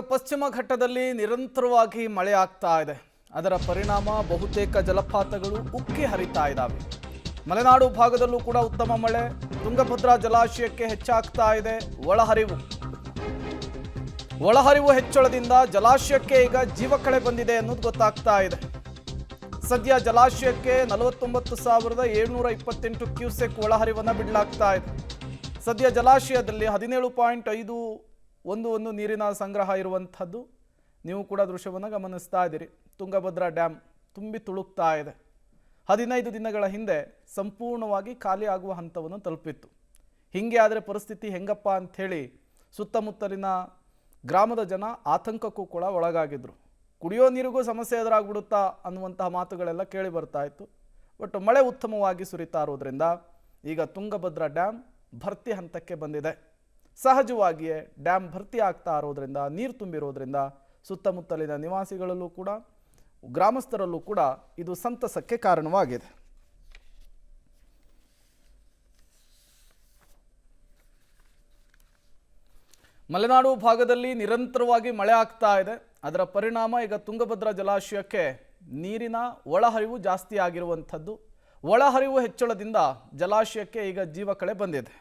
ಪಶ್ಚಿಮ ಘಟ್ಟದಲ್ಲಿ ನಿರಂತರವಾಗಿ ಮಳೆ ಆಗ್ತಾ ಇದೆ. ಅದರ ಪರಿಣಾಮ ಬಹುತೇಕ ಜಲಪಾತಗಳು ಉಕ್ಕಿ ಹರಿತಾ ಇದ್ದಾವೆ. ಮಲೆನಾಡು ಭಾಗದಲ್ಲೂ ಕೂಡ ಉತ್ತಮ ಮಳೆ. ತುಂಗಭದ್ರಾ ಜಲಾಶಯಕ್ಕೆ ಹೆಚ್ಚಾಗ್ತಾ ಇದೆ ಒಳಹರಿವು ಹೆಚ್ಚಳದಿಂದ ಜಲಾಶಯಕ್ಕೆ ಈಗ ಜೀವಕಳೆ ಬಂದಿದೆ ಅನ್ನೋದು ಗೊತ್ತಾಗ್ತಾ ಇದೆ. ಸದ್ಯ ಜಲಾಶಯಕ್ಕೆ 49,728 ಕ್ಯೂಸೆಕ್ ಒಳಹರಿವನ್ನು ಬಿಡಲಾಗ್ತಾ ಇದೆ. ಸದ್ಯ ಜಲಾಶಯದಲ್ಲಿ 17.511 ನೀರಿನ ಸಂಗ್ರಹ ಇರುವಂಥದ್ದು. ನೀವು ಕೂಡ ದೃಶ್ಯವನ್ನು ಗಮನಿಸ್ತಾ ಇದ್ದೀರಿ. ತುಂಗಭದ್ರಾ ಡ್ಯಾಮ್ ತುಂಬಿ ತುಳುಕ್ತಾ ಇದೆ. 15 ದಿನಗಳ ಹಿಂದೆ ಸಂಪೂರ್ಣವಾಗಿ ಖಾಲಿ ಆಗುವ ಹಂತವನ್ನು ತಲುಪಿತ್ತು. ಹೀಗೆ ಆದರೆ ಪರಿಸ್ಥಿತಿ ಹೆಂಗಪ್ಪ ಅಂಥೇಳಿ ಸುತ್ತಮುತ್ತಲಿನ ಗ್ರಾಮದ ಜನ ಆತಂಕಕ್ಕೂ ಕೂಡ ಒಳಗಾಗಿದ್ರು. ಕುಡಿಯೋ ನೀರಿಗೂ ಸಮಸ್ಯೆ ಎದುರಾಗ್ಬಿಡುತ್ತಾ ಅನ್ನುವಂತಹ ಮಾತುಗಳೆಲ್ಲ ಕೇಳಿ ಬರ್ತಾ ಇತ್ತು. ಬಟ್ ಮಳೆ ಉತ್ತಮವಾಗಿ ಸುರಿತಾ ಇರೋದ್ರಿಂದ ಈಗ ತುಂಗಭದ್ರಾ ಡ್ಯಾಮ್ ಭರ್ತಿ ಹಂತಕ್ಕೆ ಬಂದಿದೆ. ಸಹಜವಾಗಿಯೇ ಡ್ಯಾಮ್ ಭರ್ತಿ ಆಗ್ತಾ ಇರೋದ್ರಿಂದ, ನೀರು ತುಂಬಿರೋದ್ರಿಂದ ಸುತ್ತಮುತ್ತಲಿನ ನಿವಾಸಿಗಳಲ್ಲೂ ಕೂಡ ಗ್ರಾಮಸ್ಥರಲ್ಲೂ ಕೂಡ ಇದು ಸಂತಸಕ್ಕೆ ಕಾರಣವಾಗಿದೆ. ಮಲೆನಾಡು ಭಾಗದಲ್ಲಿ ನಿರಂತರವಾಗಿ ಮಳೆ ಆಗ್ತಾ ಇದೆ. ಅದರ ಪರಿಣಾಮ ಈಗ ತುಂಗಭದ್ರಾ ಜಲಾಶಯಕ್ಕೆ ನೀರಿನ ಒಳಹರಿವು ಜಾಸ್ತಿ ಆಗಿರುವಂಥದ್ದು. ಒಳಹರಿವು ಹೆಚ್ಚಳದಿಂದ ಜಲಾಶಯಕ್ಕೆ ಈಗ ಜೀವಕಳೆ ಬಂದಿದೆ.